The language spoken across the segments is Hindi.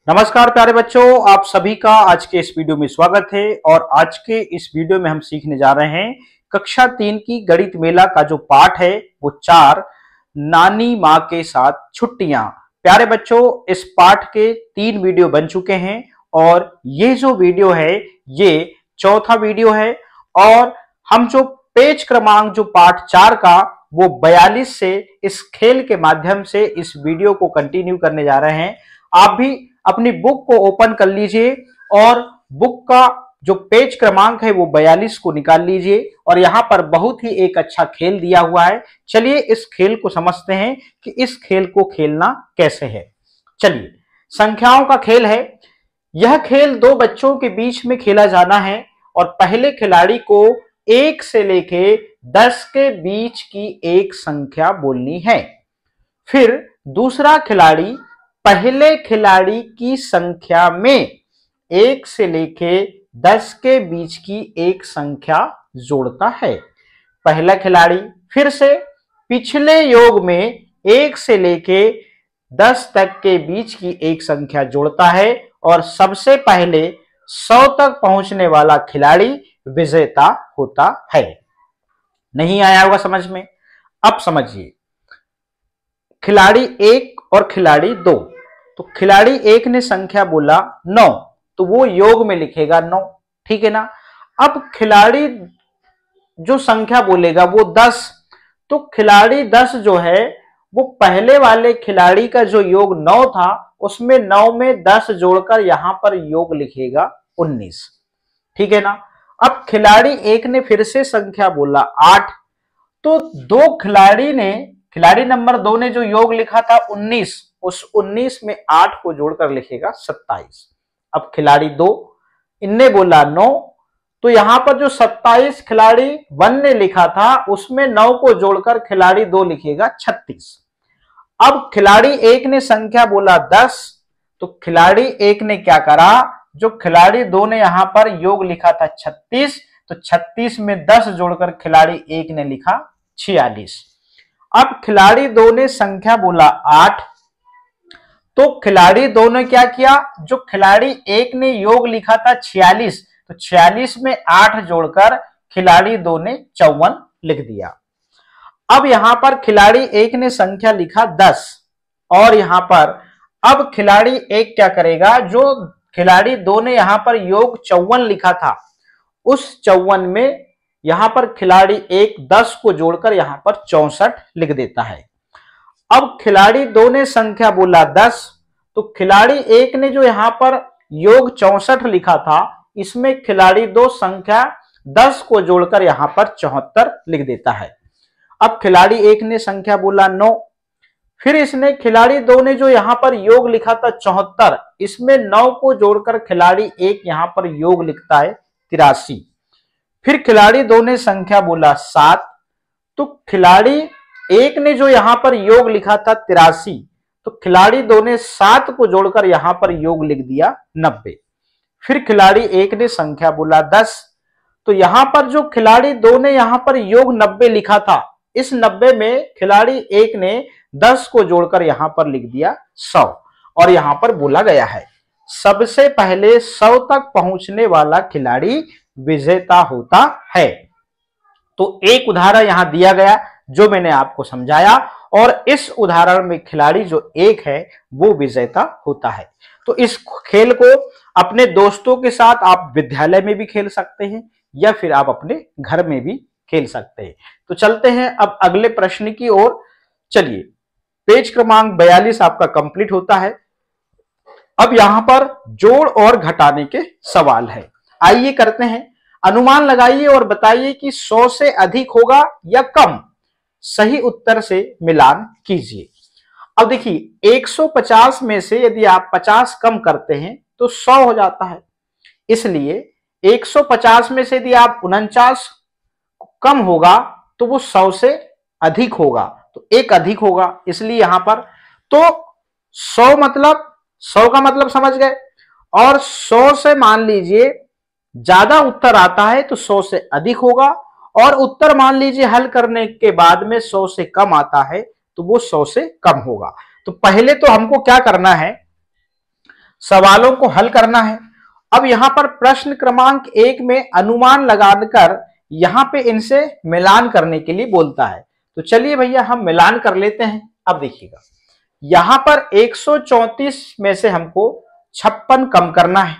नमस्कार प्यारे बच्चों, आप सभी का आज के इस वीडियो में स्वागत है। और आज के इस वीडियो में हम सीखने जा रहे हैं कक्षा 3 की गणित मेला का जो पाठ है वो 4 नानी माँ के साथ छुट्टियां। प्यारे बच्चों, इस पाठ के 3 वीडियो बन चुके हैं और ये जो वीडियो है ये चौथा वीडियो है। और हम जो पेज क्रमांक जो पाठ 4 का वो 42 से इस खेल के माध्यम से इस वीडियो को कंटिन्यू करने जा रहे हैं। आप भी अपनी बुक को ओपन कर लीजिए और बुक का जो पेज क्रमांक है वो 42 को निकाल लीजिए। और यहाँ पर बहुत ही एक अच्छा खेल दिया हुआ है। चलिए इस खेल को समझते हैं कि इस खेल को खेलना कैसे है। चलिए, संख्याओं का खेल है। यह खेल 2 बच्चों के बीच में खेला जाना है और पहले खिलाड़ी को 1 से लेके 10 के बीच की एक संख्या बोलनी है। फिर दूसरा खिलाड़ी पहले खिलाड़ी की संख्या में 1 से लेके 10 के बीच की एक संख्या जोड़ता है। पहला खिलाड़ी फिर से पिछले योग में 1 से लेके 10 तक के बीच की एक संख्या जोड़ता है और सबसे पहले 100 तक पहुंचने वाला खिलाड़ी विजेता होता है। नहीं आया होगा समझ में? अब समझिए, खिलाड़ी 1 और खिलाड़ी 2। तो खिलाड़ी 1 ने संख्या बोला 9, तो वो योग में लिखेगा 9, ठीक है ना। अब खिलाड़ी जो संख्या बोलेगा वो 10, तो खिलाड़ी 10 जो है वो पहले वाले खिलाड़ी का जो योग 9 था उसमें 9 में 10 जोड़कर यहां पर योग लिखेगा 19, ठीक है ना। अब खिलाड़ी 1 ने फिर से संख्या बोला 8, तो खिलाड़ी नंबर 2 ने जो योग लिखा था 19, उस 19 में 8 को जोड़कर लिखेगा 27। अब खिलाड़ी 2 इनने बोला 9, तो यहां पर जो 27 खिलाड़ी 1 ने लिखा था उसमें 9 को जोड़कर खिलाड़ी 2 लिखेगा 36। अब खिलाड़ी 1 ने संख्या बोला 10, तो खिलाड़ी 1 ने क्या करा, जो खिलाड़ी 2 ने यहां पर योग लिखा था 36, तो 36 में 10 जोड़कर खिलाड़ी 1 ने लिखा 46। अब खिलाड़ी 2 ने संख्या बोला 8, तो खिलाड़ी 2 ने क्या किया, जो खिलाड़ी 1 ने योग लिखा था 46, तो 46 में 8 जोड़कर खिलाड़ी 2 ने 54 लिख दिया। अब यहां पर खिलाड़ी 1 ने संख्या लिखा 10 और यहां पर अब खिलाड़ी 1 क्या करेगा, जो खिलाड़ी 2 ने यहां पर योग 54 लिखा था उस 54 में यहां पर खिलाड़ी 1 10 को जोड़कर यहां पर 64 लिख देता है। अब खिलाड़ी 2 ने संख्या बोला 10, तो खिलाड़ी 1 ने जो यहां पर योग 64 लिखा था इसमें खिलाड़ी 2 संख्या 10 को जोड़कर यहां पर 74 लिख देता है। अब खिलाड़ी 1 ने संख्या बोला 9, फिर इसने खिलाड़ी 2 ने जो यहां पर योग लिखा था 74, इसमें 9 को जोड़कर खिलाड़ी 1 यहां पर योग लिखता है 83। फिर खिलाड़ी 2 ने संख्या बोला 7, तो खिलाड़ी 1 ने जो यहां पर योग लिखा था 83, तो खिलाड़ी 2 ने 7 को जोड़कर यहां पर योग लिख दिया 90। फिर खिलाड़ी 1 ने संख्या बोला 10, तो यहां पर जो खिलाड़ी 2 ने यहां पर योग 90 लिखा था इस 90 में खिलाड़ी 1 ने 10 को जोड़कर यहां पर लिख दिया 100। और यहां पर बोला गया है सबसे पहले 100 तक पहुंचने वाला खिलाड़ी विजेता होता है। तो एक उदाहरण यहां दिया गया जो मैंने आपको समझाया और इस उदाहरण में खिलाड़ी जो 1 है वो विजेता होता है। तो इस खेल को अपने दोस्तों के साथ आप विद्यालय में भी खेल सकते हैं या फिर आप अपने घर में भी खेल सकते हैं। तो चलते हैं अब अगले प्रश्न की ओर। चलिए, पेज क्रमांक 42 आपका कंप्लीट होता है। अब यहां पर जोड़ और घटाने के सवाल है। आइए करते हैं। अनुमान लगाइए और बताइए कि 100 से अधिक होगा या कम। सही उत्तर से मिलान कीजिए। अब देखिए, 150 में से यदि आप 50 कम करते हैं तो 100 हो जाता है। इसलिए 150 में से यदि आप 49 कम होगा तो वो 100 से अधिक होगा, तो 1 अधिक होगा। इसलिए यहां पर तो 100 मतलब 100 का मतलब समझ गए। और 100 से मान लीजिए ज्यादा उत्तर आता है तो 100 से अधिक होगा, और उत्तर मान लीजिए हल करने के बाद में 100 से कम आता है तो वो 100 से कम होगा। तो पहले तो हमको क्या करना है, सवालों को हल करना है। अब यहां पर प्रश्न क्रमांक 1 में अनुमान लगाकर यहां पे इनसे मिलान करने के लिए बोलता है। तो चलिए भैया हम मिलान कर लेते हैं। अब देखिएगा यहां पर 134 में से हमको 56 कम करना है।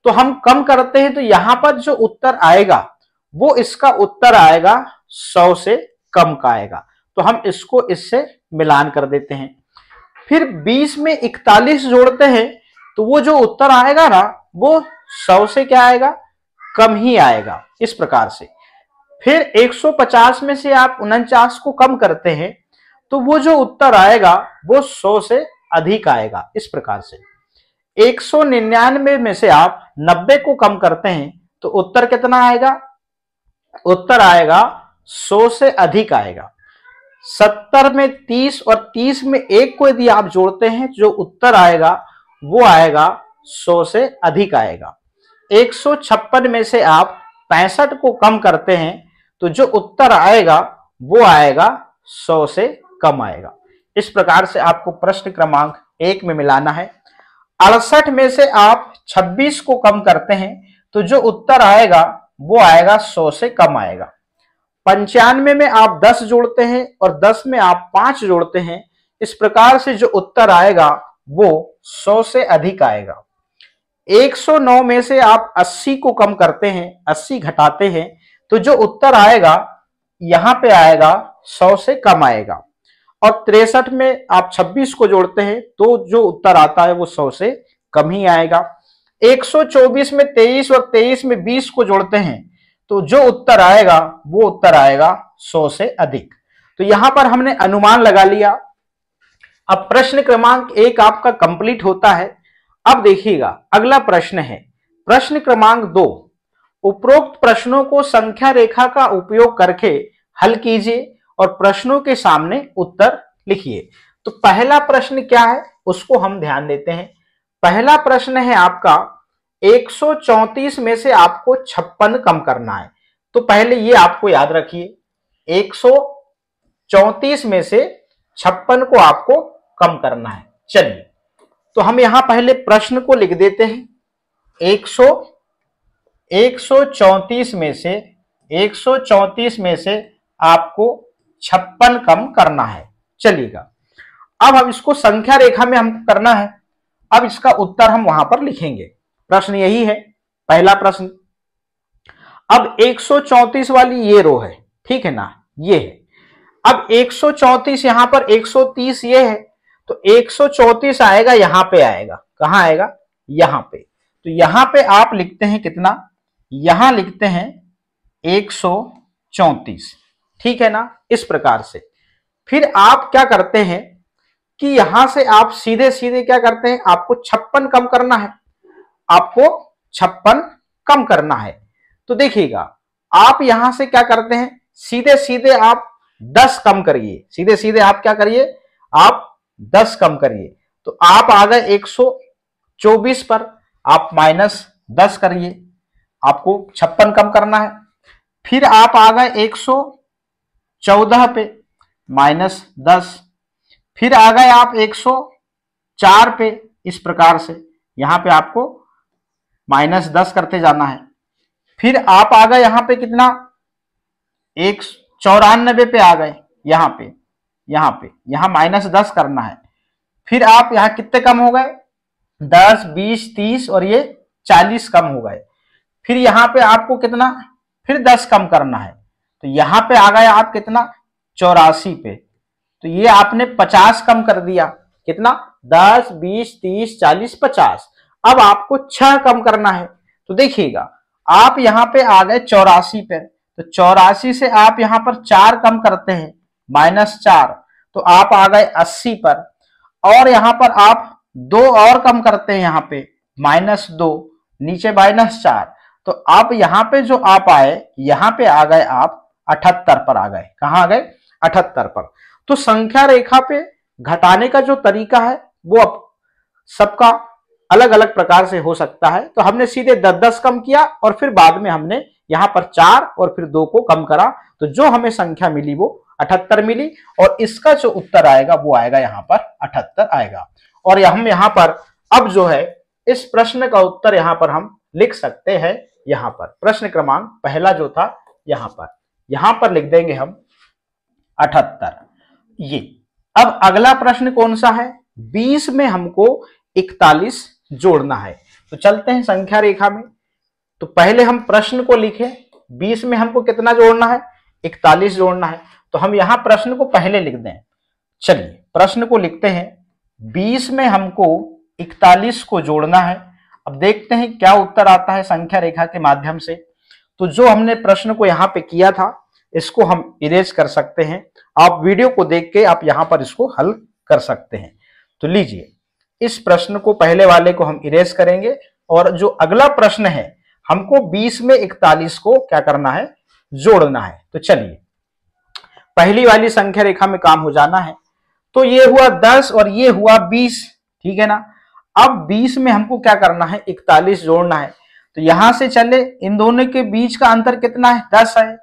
तो हम कम करते हैं तो यहां पर जो उत्तर आएगा वो इसका उत्तर आएगा 100 से कम का आएगा। तो हम इसको इससे मिलान कर देते हैं। फिर 20 में 41 जोड़ते हैं तो वो जो उत्तर आएगा ना वो 100 से क्या आएगा, कम ही आएगा, इस प्रकार से। फिर 150 में से आप 49 को कम करते हैं तो वो जो उत्तर आएगा वो 100 से अधिक आएगा, इस प्रकार से। 199 में से आप 90 को कम करते हैं तो उत्तर कितना आएगा, उत्तर आएगा 100 से अधिक आएगा। 70 में 30 और 30 में 1 को यदि आप जोड़ते हैं जो उत्तर आएगा वो आएगा 100 से अधिक आएगा। 156 में से आप 65 को कम करते हैं तो जो उत्तर आएगा वो आएगा 100 से कम आएगा। इस प्रकार से आपको प्रश्न क्रमांक 1 में मिलाना है। 68 में से आप 26 को कम करते हैं तो जो उत्तर आएगा वो आएगा 100 से कम आएगा। 95 में आप 10 जोड़ते हैं और 10 में आप 5 जोड़ते हैं, इस प्रकार से जो उत्तर आएगा वो 100 से अधिक आएगा। 109 में से आप 80 को कम करते हैं, 80 घटाते हैं तो जो उत्तर आएगा यहां पे आएगा 100 से कम आएगा। और 63 में आप 26 को जोड़ते हैं तो जो उत्तर आता है वो 100 से कम ही आएगा। 124 में 23 और 23 में 20 को जोड़ते हैं तो जो उत्तर आएगा वो उत्तर आएगा 100 से अधिक। तो यहां पर हमने अनुमान लगा लिया। अब प्रश्न क्रमांक 1 आपका कंप्लीट होता है। अब देखिएगा अगला प्रश्न है प्रश्न क्रमांक 2। उपरोक्त प्रश्नों को संख्या रेखा का उपयोग करके हल कीजिए और प्रश्नों के सामने उत्तर लिखिए। तो पहला प्रश्न क्या है उसको हम ध्यान देते हैं। पहला प्रश्न है आपका 134 में से आपको 56 कम करना है। तो पहले ये आपको याद रखिए, 134 में से 56 को आपको कम करना है। चलिए तो हम यहां पहले प्रश्न को लिख देते हैं। 134 में से आपको 56 कम करना है। चलिएगा अब हम इसको संख्या रेखा में हम करना है। अब इसका उत्तर हम वहां पर लिखेंगे। प्रश्न यही है, पहला प्रश्न। अब 134 वाली ये रो है, ठीक है ना, ये है। अब 134 यहां पर 130 ये है तो 134 आएगा यहां पे आएगा, कहां आएगा, यहां पे। तो यहां पे आप लिखते हैं कितना, यहां लिखते हैं 134, ठीक है ना, इस प्रकार से। फिर आप क्या करते हैं कि यहां से आप सीधे सीधे क्या करते हैं, आपको 56 कम करना है, आपको 56 कम करना है। तो देखिएगा आप यहां से क्या करते हैं, सीधे सीधे आप 10 कम करिए, सीधे सीधे आप क्या करिए, आप 10 कम करिए। तो आप आ गए 124 पर, आप -10 करिए, आपको 56 कम करना है। फिर आप आ गए 114 पे, -10। फिर आ गए आप 104 पे, इस प्रकार से यहां पे आपको -10 करते जाना है। फिर आप आ गए यहां पे कितना, 194 पे आ गए, यहां पे यहां -10 करना है। फिर आप यहां कितने कम हो गए, 10, 20, 30 और ये 40 कम हो गए। फिर यहां पे आपको कितना, फिर 10 कम करना है। तो यहां पे आ गए आप कितना, 84 पे। तो ये आपने 50 कम कर दिया, कितना, 10, 20, 30, 40, 50। अब आपको 6 कम करना है। तो देखिएगा आप यहां पे आ गए 84 पे, तो 84 से आप यहां पर 4 कम करते हैं, -4, तो आप आ गए 80 पर। और यहां पर आप 2 और कम करते हैं, यहां पे -2, नीचे -4, तो आप यहां पे जो आप आए, यहां पे आ गए आप 78 पर आ गए। कहां आ गए, 78 पर। तो संख्या रेखा पे घटाने का जो तरीका है वो अब सबका अलग अलग प्रकार से हो सकता है। तो हमने सीधे 10-10 कम किया और फिर बाद में हमने यहां पर 4 और फिर 2 को कम करा, तो जो हमें संख्या मिली वो 78 मिली। और इसका जो उत्तर आएगा वो आएगा यहां पर 78 आएगा। और हम यहां पर अब जो है इस प्रश्न का उत्तर यहां पर हम लिख सकते हैं। यहां पर प्रश्न क्रमांक पहला जो था यहां पर लिख देंगे हम 78। ये अब अगला प्रश्न कौन सा है, 20 में हमको 41 जोड़ना है। तो चलते हैं संख्या रेखा में। तो पहले हम प्रश्न को लिखें, 20 में हमको कितना जोड़ना है, 41 जोड़ना है। तो हम यहां प्रश्न को पहले लिख दें। चलिए प्रश्न को लिखते हैं, 20 में हमको 41 को जोड़ना है। अब देखते हैं क्या उत्तर आता है संख्या रेखा के माध्यम से। तो जो हमने प्रश्न को यहां पे किया था इसको हम इरेज कर सकते हैं। आप वीडियो को देख के आप यहां पर इसको हल कर सकते हैं। तो लीजिए इस प्रश्न को, पहले वाले को हम इरेज करेंगे और जो अगला प्रश्न है हमको 20 में 41 को क्या करना है, जोड़ना है। तो चलिए पहली वाली संख्या रेखा में काम हो जाना है। तो ये हुआ 10 और ये हुआ 20, ठीक है ना। अब 20 में हमको क्या करना है, 41 जोड़ना है। तो यहां से चले, इन दोनों के बीच का अंतर कितना है, 10 है।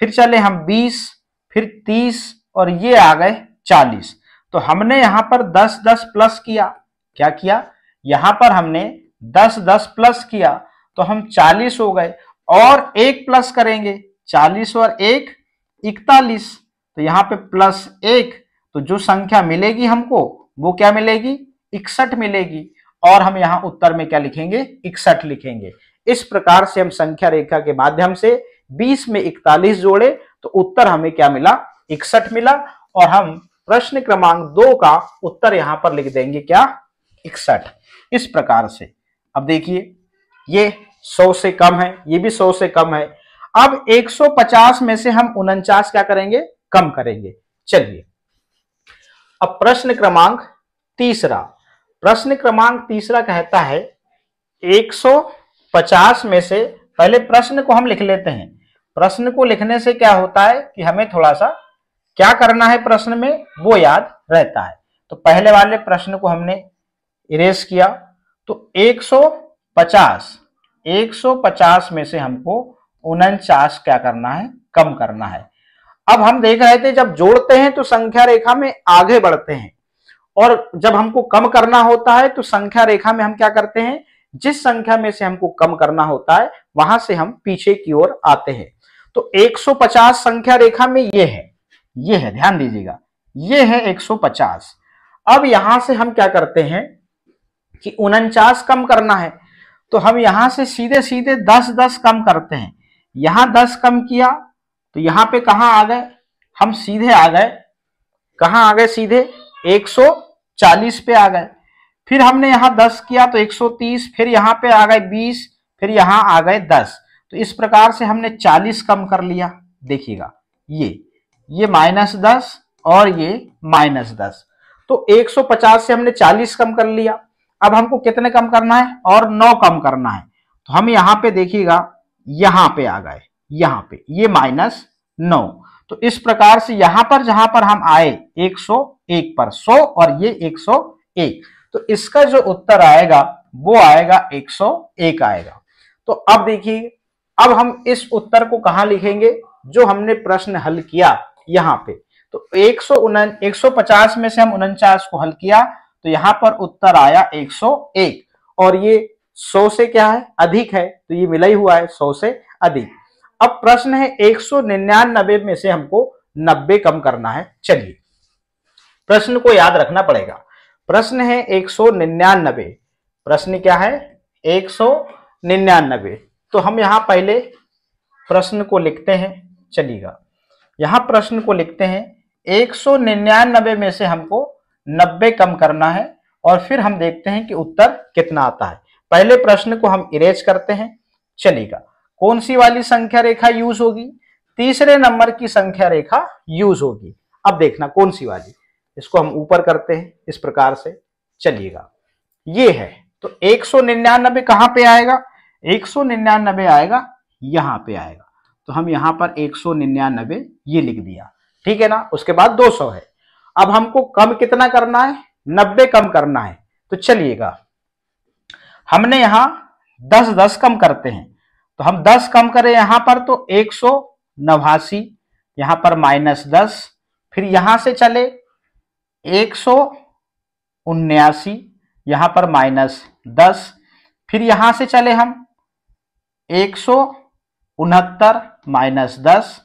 फिर चले हम 20, फिर 30 और ये आ गए 40। तो हमने यहां पर 10 10 प्लस किया। क्या किया, यहां पर हमने 10 10 प्लस किया तो हम 40 हो गए। और एक प्लस करेंगे, 40 और 1 41। तो यहां पे प्लस 1, तो जो संख्या मिलेगी हमको वो क्या मिलेगी, 61 मिलेगी। और हम यहां उत्तर में क्या लिखेंगे, 61 लिखेंगे। इस प्रकार से हम संख्या रेखा के माध्यम से 20 में 41 जोड़े तो उत्तर हमें क्या मिला, 61 मिला। और हम प्रश्न क्रमांक 2 का उत्तर यहां पर लिख देंगे क्या, 61। इस प्रकार से अब देखिए ये 100 से कम है, ये भी 100 से कम है। अब 150 में से हम 49 क्या करेंगे, कम करेंगे। चलिए अब प्रश्न क्रमांक तीसरा, प्रश्न क्रमांक तीसरा कहता है 150 में से, पहले प्रश्न को हम लिख लेते हैं। प्रश्न को लिखने से क्या होता है कि हमें थोड़ा सा क्या करना है प्रश्न में वो याद रहता है। तो पहले वाले प्रश्न को हमने इरेज किया। तो 150 में से हमको 49 क्या करना है, कम करना है। अब हम देख रहे थे जब जोड़ते हैं तो संख्या रेखा में आगे बढ़ते हैं और जब हमको कम करना होता है तो संख्या रेखा में हम क्या करते हैं, जिस संख्या में से हमको कम करना होता है वहां से हम पीछे की ओर आते हैं। तो 150 संख्या रेखा में ये है, ध्यान दीजिएगा, ये है 150। अब यहां से हम क्या करते हैं कि 49 कम करना है तो हम यहां से सीधे सीधे 10 10 कम करते हैं। यहां 10 कम किया तो यहां पे कहां आ गए, हम सीधे आ गए, कहां आ गए, सीधे 140 पे आ गए। फिर हमने यहां 10 किया तो 130, फिर यहां पे आ गए 20, फिर यहां आ गए 10। तो इस प्रकार से हमने 40 कम कर लिया। देखिएगा ये -10 और ये -10। तो 150 से हमने 40 कम कर लिया। अब हमको कितने कम करना है, और 9 कम करना है। तो हम यहाँ पे देखिएगा, यहां पे आ गए, यहां पे ये -9। तो इस प्रकार से यहां पर जहां पर हम आए 101 पर, 100 और ये 101, तो इसका जो उत्तर आएगा वो आएगा 101 आएगा। तो अब देखिए, अब हम इस उत्तर को कहां लिखेंगे, जो हमने प्रश्न हल किया यहां पे। तो 150 में से हम 49 को हल किया तो यहां पर उत्तर आया 101 और ये 100 से क्या है, अधिक है, तो ये मिला ही हुआ है 100 से अधिक। अब प्रश्न है 199 में से हमको 90 कम करना है। चलिए प्रश्न को याद रखना पड़ेगा। प्रश्न है 199, प्रश्न क्या है, 199। तो हम यहां पहले प्रश्न को लिखते हैं। चलिएगा यहां प्रश्न को लिखते हैं, 199 में से हमको 90 कम करना है और फिर हम देखते हैं कि उत्तर कितना आता है। पहले प्रश्न को हम इरेज करते हैं। चलिएगा कौन सी वाली संख्या रेखा यूज होगी, तीसरे नंबर की संख्या रेखा यूज होगी। अब देखना कौन सी वाली, इसको हम ऊपर करते हैं इस प्रकार से। चलिएगा ये है, तो 199 कहां पे आएगा, 199 आएगा यहां पे आएगा। तो हम यहां पर 199 ये लिख दिया, ठीक है ना। उसके बाद 200 है। अब हमको कम कितना करना है, 90 कम करना है। तो चलिएगा हमने यहां 10 10 कम करते हैं। तो हम 10 कम करें यहां पर तो 189, यहां पर -10, फिर यहां से चले 179, यहां पर -10, फिर यहां से चले हम 169 माइनस 10,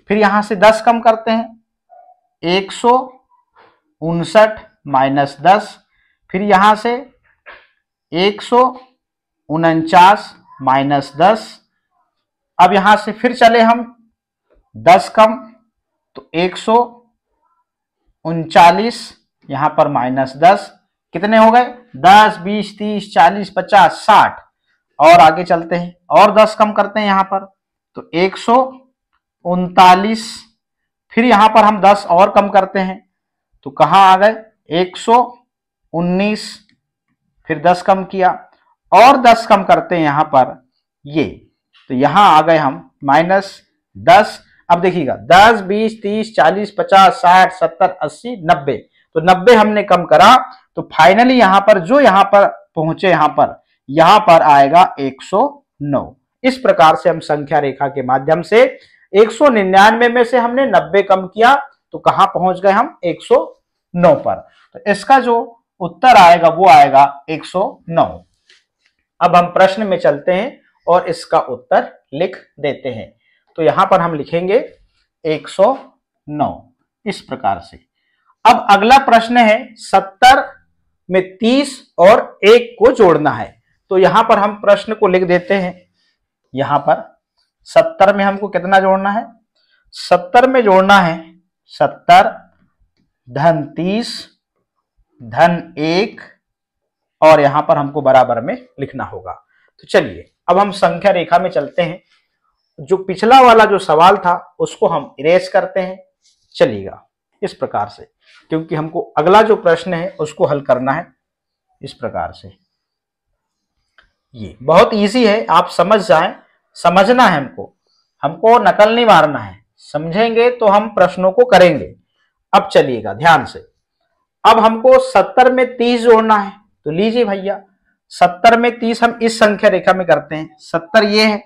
फिर यहां से 10 कम करते हैं 159 माइनस 10, फिर यहां से 149 माइनस 10। अब यहां से फिर चले हम 10 कम तो 139, यहां पर माइनस 10, कितने हो गए 10, 20, 30, 40, 50, 60। और आगे चलते हैं और 10 कम करते हैं यहां पर तो 139, फिर यहां पर हम 10 और कम करते हैं तो कहां आ गए 119, फिर 10 कम किया और 10 कम करते हैं यहां पर ये, तो यहां आ गए हम -10। अब देखिएगा 10, 20, 30, 40, 50, 60, 70, 80, 90, तो 90 हमने कम करा तो फाइनली यहां पर जो यहां पर पहुंचे यहां पर आएगा 109। इस प्रकार से हम संख्या रेखा के माध्यम से 199 में से हमने 90 कम किया तो कहां पहुंच गए हम 109 पर। तो इसका जो उत्तर आएगा वो आएगा 109। अब हम प्रश्न में चलते हैं और इसका उत्तर लिख देते हैं। तो यहां पर हम लिखेंगे 109 इस प्रकार से। अब अगला प्रश्न है 70 में 30 और 1 को जोड़ना है। तो यहां पर हम प्रश्न को लिख देते हैं। यहां पर 70 में हमको कितना जोड़ना है, 70 में जोड़ना है 70 धन 30 धन 1 और यहां पर हमको बराबर में लिखना होगा। तो चलिए अब हम संख्या रेखा में चलते हैं। जो पिछला वाला जो सवाल था उसको हम इरेज करते हैं। चलिएगा इस प्रकार से, क्योंकि हमको अगला जो प्रश्न है उसको हल करना है इस प्रकार से। ये बहुत इजी है, आप समझ जाएं, समझना है हमको नकल नहीं मारना है। समझेंगे तो हम प्रश्नों को करेंगे। अब चलिएगा ध्यान से। अब हमको 70 में 30 जोड़ना है। तो लीजिए भैया 70 में 30 हम इस संख्या रेखा में करते हैं। 70 ये है,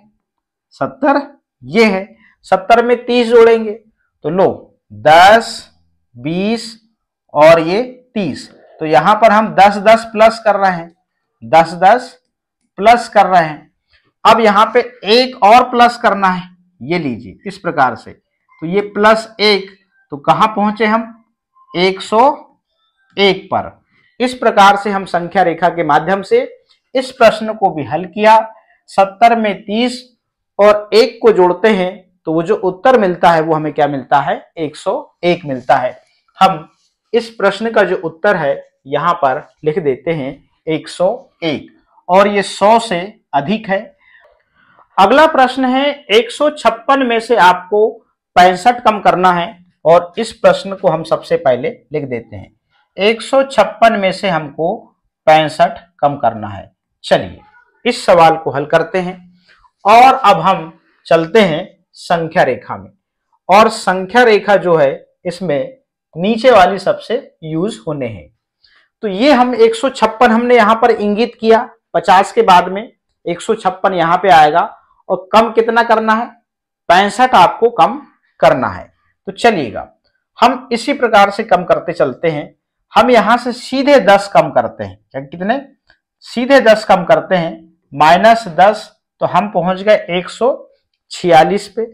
70 ये है, 70 में 30 जोड़ेंगे तो लो 10, 20 और ये 30। तो यहां पर हम 10, 10 प्लस कर रहे हैं, 10, 10 प्लस कर रहे हैं। अब यहां पे एक और प्लस करना है, ये लीजिए इस प्रकार से। तो ये +1 तो कहां पहुंचे हम 101 पर। इस प्रकार से हम संख्या रेखा के माध्यम से इस प्रश्न को भी हल किया। 70 में 30 और 1 को जोड़ते हैं तो वो जो उत्तर मिलता है वो हमें क्या मिलता है 101 मिलता है। हम इस प्रश्न का जो उत्तर है यहां पर लिख देते हैं 101 और ये 100 से अधिक है। अगला प्रश्न है 156 में से आपको 65 कम करना है और इस प्रश्न को हम सबसे पहले लिख देते हैं। 156 में से हमको 65 कम करना है। चलिए इस सवाल को हल करते हैं और अब हम चलते हैं संख्या रेखा में। और संख्या रेखा जो है इसमें नीचे वाली सबसे यूज होने हैं। तो ये हम 156 हमने यहां पर इंगित किया, 50 के बाद में 156 यहां पे आएगा और कम कितना करना है 65 आपको कम करना है। तो चलिएगा हम इसी प्रकार से कम करते चलते हैं। हम यहां से सीधे 10 कम करते हैं। क्या कितने सीधे 10 कम करते हैं -10 तो हम पहुंच गए 146 पे।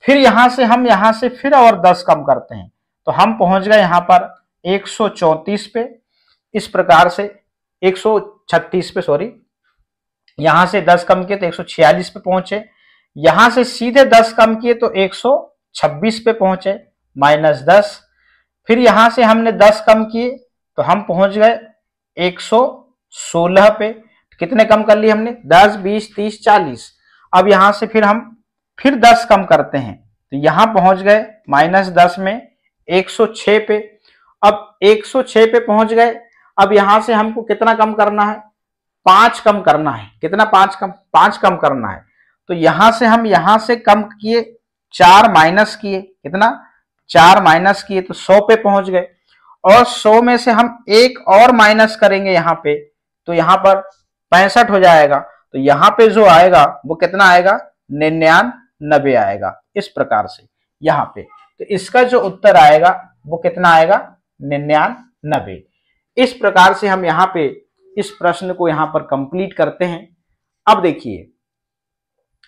फिर यहां से फिर और 10 कम करते हैं तो हम पहुंच गए यहां पर 134 पे। इस प्रकार से 136 पे, सॉरी, यहां से 10 कम किए तो 146 पे पहुंचे। यहां से सीधे 10 कम किए तो 126 पे पहुंचे -10। फिर यहां से हमने 10 कम किए तो हम पहुंच गए 116 पे। कितने कम कर लिए हमने 10, 20, 30, 40। अब यहां से फिर 10 कम करते हैं तो यहां पहुंच गए -10 में 106 पे। अब 106 पे पहुंच गए। अब यहां से हमको कितना कम करना है 5 कम करना है। कितना 5 कम करना है। तो यहां से कम किए 4 माइनस किए, कितना 4 माइनस किए तो 100 पे पहुंच गए। और 100 में से हम एक और माइनस करेंगे यहां पे तो यहां पर 65 हो जाएगा। तो यहां पे जो आएगा वो कितना आएगा 99 आएगा। इस प्रकार से यहां पे तो इसका जो उत्तर आएगा वो कितना आएगा 99। इस प्रकार से हम यहाँ पे इस प्रश्न को यहां पर कंप्लीट करते हैं। अब देखिए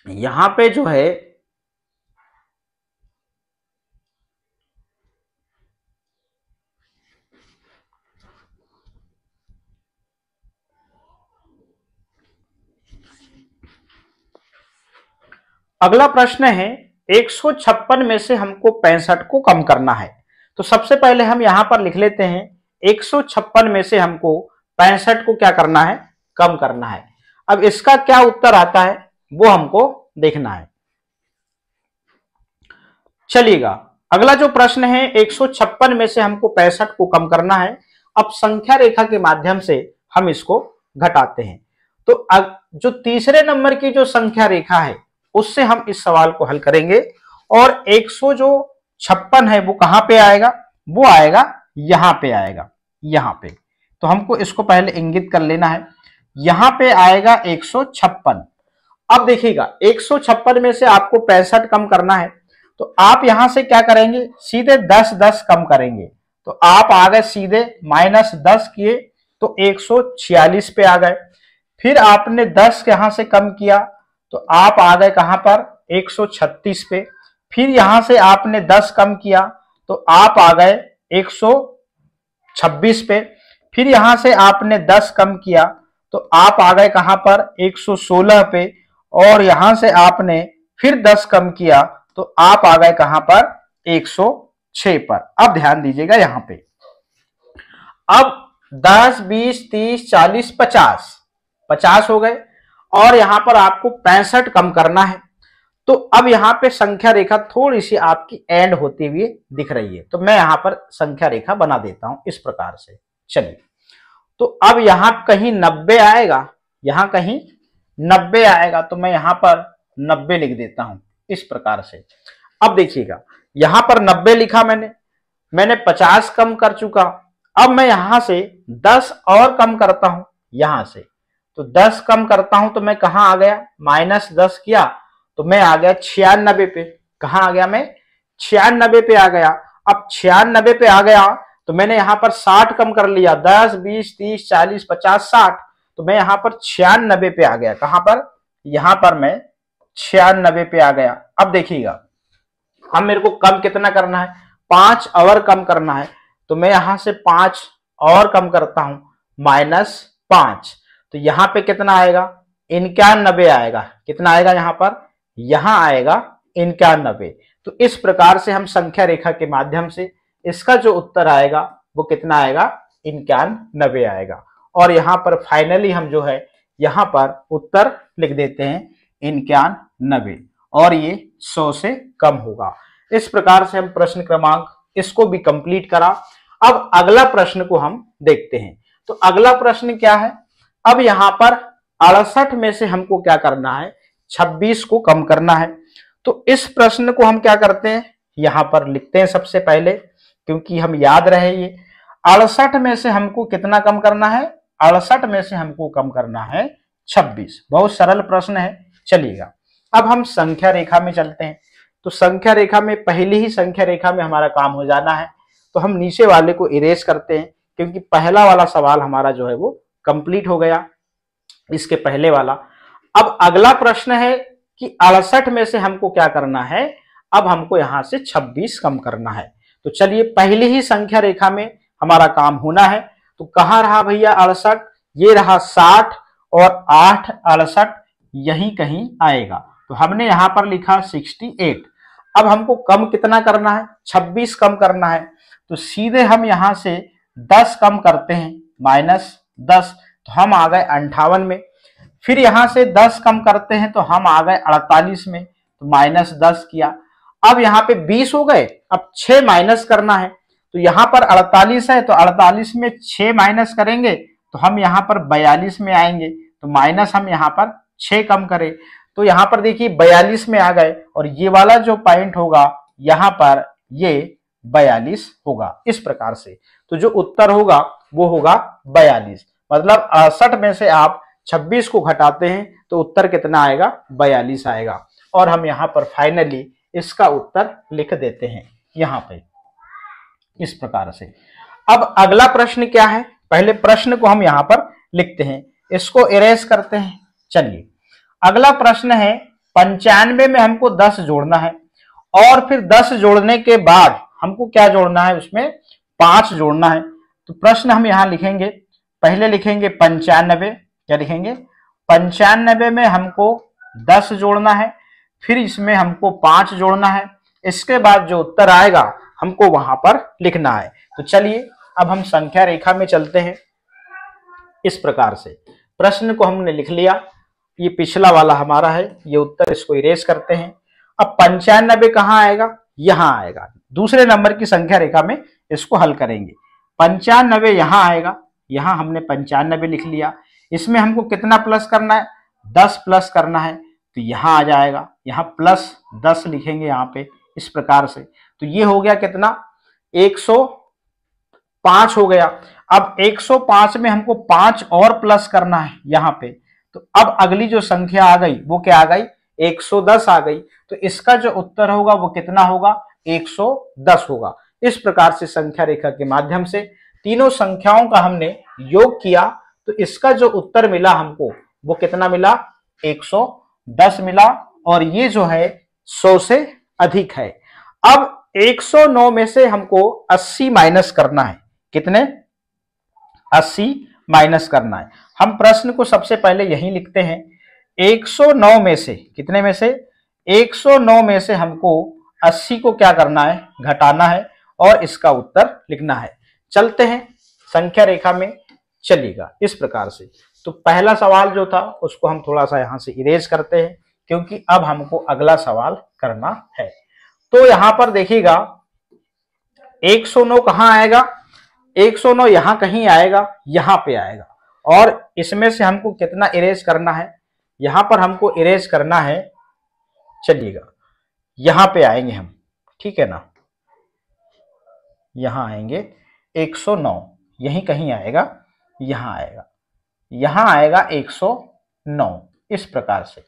यहां पे जो है अगला प्रश्न है 156 में से हमको 65 को कम करना है। तो सबसे पहले हम यहां पर लिख लेते हैं 156 में से हमको 65 को क्या करना है, कम करना है। अब इसका क्या उत्तर आता है वो हमको देखना है। चलिएगा अगला जो प्रश्न है 156 में से हमको 65 को कम करना है। अब संख्या रेखा के माध्यम से हम इसको घटाते हैं। तो अब जो तीसरे नंबर की जो संख्या रेखा है उससे हम इस सवाल को हल करेंगे और 156 है वो कहां पे आएगा, वो आएगा यहां पे आएगा, यहां पे। तो हमको इसको पहले इंगित कर लेना है, यहां पे आएगा 156। अब देखिएगा 156 में से आपको 65 कम करना है तो आप यहां से क्या करेंगे, सीधे 10 कम करेंगे। तो आप आ गए सीधे -10 किए तो 146 पे आ गए। फिर आपने 10 यहां से कम किया तो आप आ गए कहां पर, 136 पे। फिर यहां से आपने 10 कम किया तो आप आ गए 126 पे। फिर यहां से आपने 10 कम किया तो आप आ गए कहां पर, 116 पे। और यहां से आपने फिर 10 कम किया तो आप आ गए कहां पर, 106 पर। अब ध्यान दीजिएगा यहां पे, अब 10, 20, 30, 40, 50 हो गए और यहां पर आपको 65 कम करना है। तो अब यहां पे संख्या रेखा थोड़ी सी आपकी एंड होती हुई दिख रही है, तो मैं यहां पर संख्या रेखा बना देता हूं इस प्रकार से। चलिए तो अब यहां कहीं 90 आएगा, यहां कहीं 90 आएगा तो मैं यहां पर 90 लिख देता हूं इस प्रकार से। अब देखिएगा यहां पर 90 लिखा मैंने 50 कम कर चुका। अब मैं यहां से 10 और कम करता हूं, यहां से तो 10 कम करता हूं तो मैं कहां आ गया, -10 किया तो मैं आ गया 96 पे। कहां आ गया मैं, 96 पे आ गया। अब 96 पे आ गया तो मैंने यहां पर 60 कम कर लिया, 10, 20, 30, 40, 50, 60। तो मैं यहां पर 96 पे आ गया। कहां पर, यहां पर मैं 96 पे आ गया। अब देखिएगा अब मेरे को कम कितना करना है, 5 और कम करना है। तो मैं यहां से 5 और कम करता हूं, -5। तो यहां पे कितना आएगा, 91 आएगा। कितना आएगा यहां पर, यहां आएगा 91। तो इस प्रकार से हम संख्या रेखा के माध्यम से इसका जो उत्तर आएगा वो कितना आएगा, 91 आएगा। और यहां पर फाइनली हम जो है यहां पर उत्तर लिख देते हैं 91 और ये 100 से कम होगा। इस प्रकार से हम प्रश्न क्रमांक इसको भी कंप्लीट करा। अब अगला प्रश्न को हम देखते हैं। तो अगला प्रश्न क्या है, अब यहां पर 68 में से हमको क्या करना है, 26 को कम करना है। तो इस प्रश्न को हम क्या करते हैं, यहां पर लिखते हैं सबसे पहले, क्योंकि हम याद रहे ये 68 में से हमको कितना कम करना है, 68 में से हमको कम करना है 26। बहुत सरल प्रश्न है। चलिएगा अब हम संख्या रेखा में चलते हैं। तो संख्या रेखा में पहली ही संख्या रेखा में हमारा काम हो जाना है। तो हम नीचे वाले को इरेज करते हैं, क्योंकि पहला वाला सवाल हमारा जो है वो कंप्लीट हो गया, इसके पहले वाला। अब अगला प्रश्न है कि 68 में से हमको क्या करना है, अब हमको यहां से 26 कम करना है। तो चलिए पहली ही संख्या रेखा में हमारा काम होना है। तो कहां रहा भैया 68, ये रहा 60 और 8 68 यहीं कहीं आएगा। तो हमने यहां पर लिखा 68। अब हमको कम कितना करना है, 26 कम करना है। तो सीधे हम यहां से 10 कम करते हैं, -10। तो हम आ गए 58 में। फिर यहां से 10 कम करते हैं तो हम आ गए 48 में। तो -10 किया। अब यहाँ पे 20 हो गए, अब 6 माइनस करना है। तो यहाँ पर 48 है तो 48 में 6 माइनस करेंगे तो हम यहाँ पर 42 में आएंगे। तो माइनस हम यहाँ पर 6 कम करें तो यहाँ पर देखिए 42 में आ गए और ये वाला जो पॉइंट होगा यहाँ पर ये 42 होगा इस प्रकार से। तो जो उत्तर होगा वो होगा 42। मतलब 68 में से आप 26 को घटाते हैं तो उत्तर कितना आएगा, 42 आएगा। और हम यहाँ पर फाइनली इसका उत्तर लिख देते हैं यहाँ पे इस प्रकार से। अब अगला प्रश्न क्या है, पहले प्रश्न को हम यहाँ पर लिखते हैं, इसको इरेज करते हैं। चलिए अगला प्रश्न है 95 में हमको 10 जोड़ना है और फिर 10 जोड़ने के बाद हमको क्या जोड़ना है, उसमें 5 जोड़ना है। तो प्रश्न हम यहां लिखेंगे, पहले लिखेंगे 95, क्या लिखेंगे 95 में हमको 10 जोड़ना है, फिर इसमें हमको 5 जोड़ना है, इसके बाद जो उत्तर आएगा हमको वहां पर लिखना है। तो चलिए अब हम संख्या रेखा में चलते हैं। इस प्रकार से प्रश्न को हमने लिख लिया, ये पिछला वाला हमारा है, ये उत्तर, इसको इरेज करते हैं। अब 95 कहाँ आएगा, यहां आएगा, दूसरे नंबर की संख्या रेखा में इसको हल करेंगे। 95 यहां आएगा, यहां हमने 95 लिख लिया, इसमें हमको कितना प्लस करना है, 10 प्लस करना है, तो यहां आ जाएगा, यहां प्लस 10 लिखेंगे यहां पे इस प्रकार से। तो ये हो गया कितना, 105 हो गया। अब 105 में हमको 5 और प्लस करना है यहां पे, तो अब अगली जो संख्या आ गई वो क्या आ गई, 110 आ गई। तो इसका जो उत्तर होगा वो कितना होगा, 110 होगा। इस प्रकार से संख्या रेखा के माध्यम से तीनों संख्याओं का हमने योग किया, तो इसका जो उत्तर मिला हमको वो कितना मिला, 110 मिला, और ये जो है 100 से अधिक है। अब 109 में से हमको 80 माइनस करना है, कितने, 80 माइनस करना है। हम प्रश्न को सबसे पहले यही लिखते हैं, 109 में से, कितने में से, 109 में से हमको 80 को क्या करना है, घटाना है, और इसका उत्तर लिखना है। चलते हैं संख्या रेखा में, चलिएगा इस प्रकार से। तो पहला सवाल जो था उसको हम थोड़ा सा यहां से इरेज करते हैं, क्योंकि अब हमको अगला सवाल करना है। तो यहां पर देखिएगा 109 कहां आएगा, 109 यहां कहीं आएगा, यहां पे आएगा, और इसमें से हमको कितना इरेज करना है, यहां पर हमको इरेज करना है, चलिएगा यहां पे आएंगे हम, ठीक है ना, यहां आएंगे 109, यहीं कहीं आएगा, यहां आएगा, यहां आएगा 109 इस प्रकार से।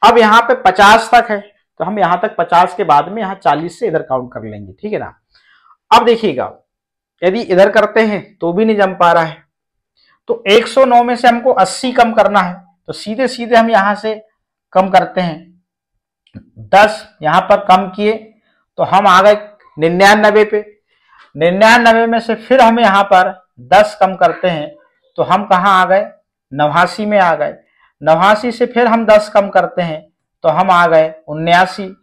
अब यहां पे 50 तक है, तो हम यहां तक 50 के बाद में यहां 40 से इधर काउंट कर लेंगे, ठीक है ना। अब देखिएगा यदि इधर करते हैं तो भी नहीं जम पा रहा है, तो 109 में से हमको 80 कम करना है, तो सीधे सीधे हम यहां से कम करते हैं, 10 यहां पर कम किए तो हम आ गए 99 पे, 99 में से फिर हम यहां पर 10 कम करते हैं तो हम कहां आ गए, 89 में आ गए, 89 से फिर हम 10 कम करते हैं तो हम आ गए 79,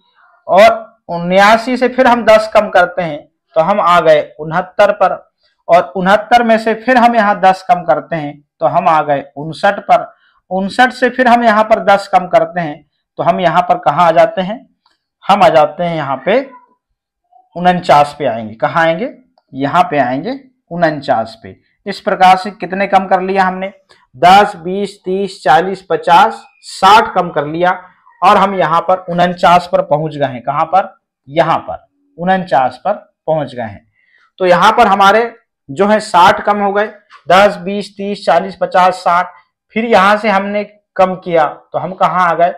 और 79 से फिर हम 10 कम करते हैं तो हम आ गए 69 पर, और 69 में से फिर हम यहाँ 10 कम करते हैं तो हम आ गए 59 पर, 59 से फिर हम यहाँ पर 10 कम करते हैं तो हम यहाँ पर कहाँ आ जाते हैं, हम आ जाते हैं यहाँ पे 49 पे आएंगे, कहाँ आएंगे, यहाँ पे आएंगे 49 पे। इस प्रकार से कितने कम कर लिया हमने, 10, 20, 30, 40, 50, 60 कम कर लिया, और हम यहाँ पर 49 पर पहुंच गए हैं, कहाँ पर, यहाँ पर 49 पर पहुंच गए हैं। तो यहाँ पर हमारे जो है 60 कम हो गए, 10, 20, 30, 40, 50, 60, फिर यहां से हमने कम किया तो हम कहाँ आ गए,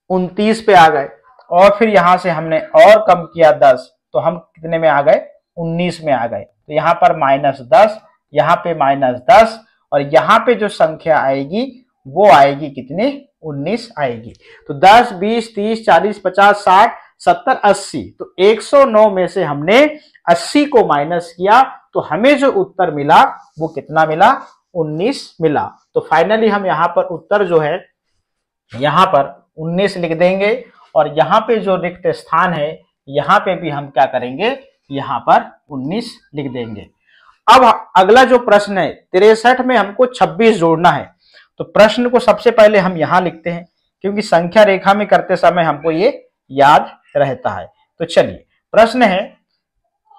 29 पे आ गए, और फिर यहां से हमने और कम किया 10 तो हम कितने में आ गए, 19 में आ गए। तो यहाँ पर -10, यहाँ पे -10, और यहाँ पे जो संख्या आएगी वो आएगी कितनी, 19 आएगी। तो 10, 20, 30, 40, 50, 60, 70, 80, तो 109 में से हमने 80 को माइनस किया तो हमें जो उत्तर मिला वो कितना मिला, 19 मिला। तो फाइनली हम यहाँ पर उत्तर जो है यहाँ पर 19 लिख देंगे, और यहाँ पे जो रिक्त स्थान है यहाँ पे भी हम क्या करेंगे, यहाँ पर 19 लिख देंगे। अब अगला जो प्रश्न है 63 में हमको 26 जोड़ना है, तो प्रश्न को सबसे पहले हम यहाँ लिखते हैं, क्योंकि संख्या रेखा में करते समय हमको ये याद रहता है। तो चलिए प्रश्न है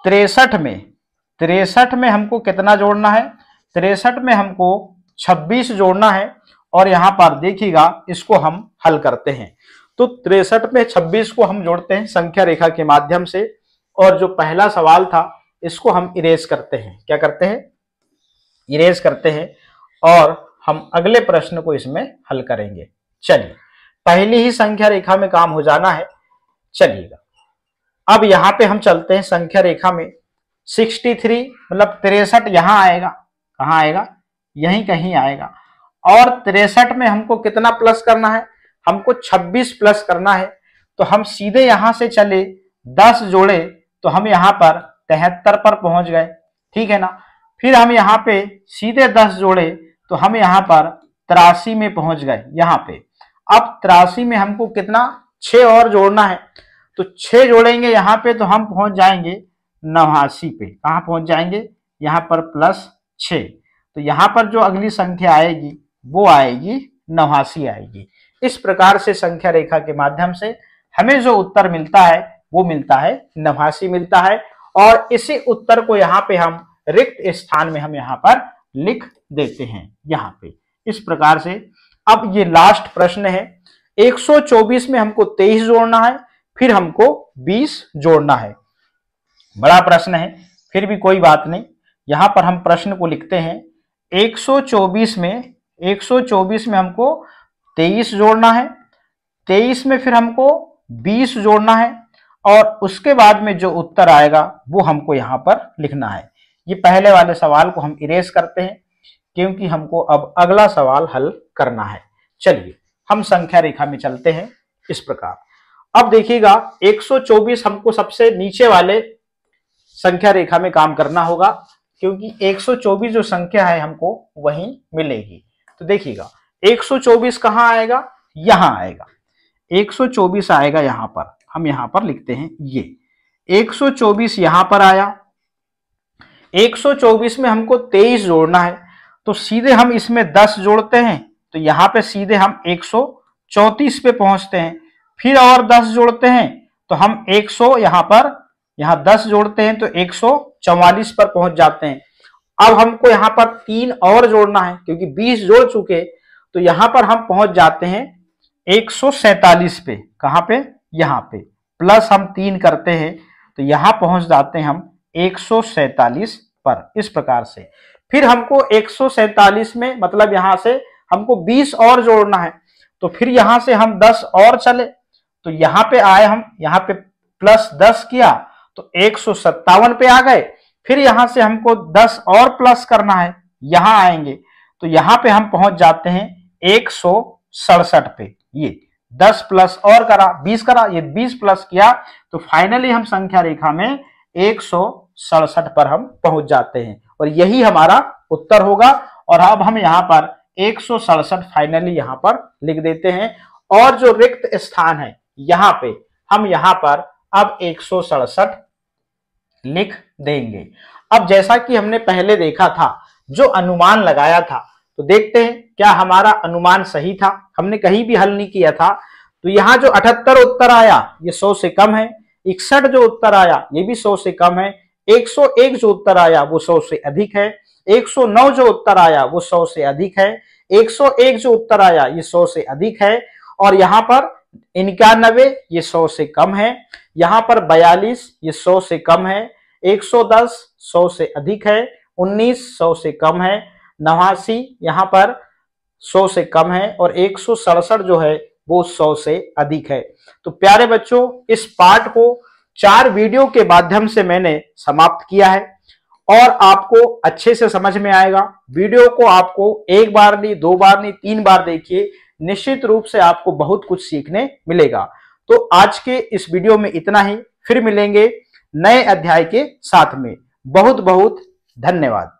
63 में हमको कितना जोड़ना है, 63 में हमको 26 जोड़ना है, और यहाँ पर देखिएगा इसको हम हल करते हैं। तो 63 में 26 को हम जोड़ते हैं संख्या रेखा के माध्यम से, और जो पहला सवाल था इसको हम इरेज करते हैं, क्या करते हैं, इरेज करते हैं, और हम अगले प्रश्न को इसमें हल करेंगे। चलिए पहली ही संख्या रेखा में काम हो जाना है। चलिएगा अब यहाँ पे हम चलते हैं संख्या रेखा में, 63 मतलब 63 यहाँ आएगा, कहाँ आएगा, यहीं कहीं आएगा। और 63 में हमको कितना प्लस करना है, हमको 26 प्लस करना है। तो हम सीधे यहां से चले 10 जोड़े तो हम यहाँ पर 73 पर पहुंच गए, ठीक है ना। फिर हम यहाँ पे सीधे 10 जोड़े तो हम यहाँ पर 83 में पहुंच गए यहाँ पे। अब 83 में हमको कितना 6 और जोड़ना है, तो 6 जोड़ेंगे यहाँ पे तो हम पहुंच जाएंगे 89 पे। कहाँ पहुंच जाएंगे, यहाँ पर +6। तो यहाँ पर जो अगली संख्या आएगी वो आएगी 89 आएगी। इस प्रकार से संख्या रेखा के माध्यम से हमें जो उत्तर मिलता है वो मिलता है 89 मिलता है। और इसी उत्तर को यहाँ पे हम रिक्त स्थान में हम यहाँ पर लिख देते हैं यहाँ पे इस प्रकार से। अब ये लास्ट प्रश्न है, 124 में हमको 23 जोड़ना है, फिर हमको 20 जोड़ना है। बड़ा प्रश्न है, फिर भी कोई बात नहीं, यहां पर हम प्रश्न को लिखते हैं। 124 में हमको 23 जोड़ना है, 23 में फिर हमको 20 जोड़ना है, और उसके बाद में जो उत्तर आएगा वो हमको यहाँ पर लिखना है। ये पहले वाले सवाल को हम इरेज करते हैं क्योंकि हमको अब अगला सवाल हल करना है। चलिए हम संख्या रेखा में चलते हैं इस प्रकार। अब देखिएगा 124 हमको सबसे नीचे वाले संख्या रेखा में काम करना होगा क्योंकि 124 जो संख्या है हमको वहीं मिलेगी। तो देखिएगा 124 कहाँ आएगा, यहां आएगा। 124 आएगा यहां पर, हम यहां पर लिखते हैं ये 124 यहां पर आया। 124 में हमको 23 जोड़ना है, तो सीधे हम इसमें 10 जोड़ते हैं तो यहाँ पे सीधे हम 134 पे पहुंचते हैं। फिर और 10 जोड़ते हैं तो हम 100 यहाँ 10 जोड़ते हैं तो 144 पर पहुंच जाते हैं। अब हमको यहाँ पर 3 और जोड़ना है क्योंकि 20 जोड़ चुके, तो यहाँ पर हम पहुंच जाते हैं 147 पे। कहाँ पे, यहाँ पे प्लस हम 3 करते हैं तो यहाँ पहुंच जाते हैं हम 147 पर इस प्रकार से। फिर हमको 147 में मतलब यहाँ से हमको 20 और जोड़ना है, तो फिर यहाँ से हम 10 और चले तो यहाँ पे आए, हम यहाँ पे +10 किया तो 157 पे आ गए। फिर यहाँ से हमको 10 और प्लस करना है, यहाँ आएंगे तो यहाँ पे हम पहुंच जाते हैं 167 पे। ये 10 प्लस और करा 20 करा, ये 20 प्लस किया तो फाइनली हम संख्या रेखा में 167 पर हम पहुंच जाते हैं और यही हमारा उत्तर होगा। और अब हम यहाँ पर 167 फाइनली यहाँ पर लिख देते हैं और जो रिक्त स्थान है यहाँ पे हम यहाँ पर अब 167 लिख देंगे। अब जैसा कि हमने पहले देखा था, जो अनुमान लगाया था, तो देखते हैं क्या हमारा अनुमान सही था। हमने कहीं भी हल नहीं किया था, तो यहाँ जो 78 उत्तर आया ये 100 से कम है। 61 जो उत्तर आया ये भी 100 से कम है। 101 जो उत्तर आया वो 100 से अधिक है। 109 जो उत्तर आया वो 100 से अधिक है। 101 जो उत्तर आया ये 100 से अधिक है। और यहाँ पर 91 ये 100 से कम है। यहाँ पर 42 ये 100 से कम है। 110 100 से अधिक है। 19 100 से कम है। 89 यहाँ पर 100 से कम है और 167 जो है वो 100 से अधिक है। तो प्यारे बच्चों, इस पाठ को 4 वीडियो के माध्यम से मैंने समाप्त किया है और आपको अच्छे से समझ में आएगा। वीडियो को आपको 1 बार नहीं, 2 बार नहीं, 3 बार देखिए, निश्चित रूप से आपको बहुत कुछ सीखने मिलेगा। तो आज के इस वीडियो में इतना ही, फिर मिलेंगे नए अध्याय के साथ में। बहुत बहुत धन्यवाद।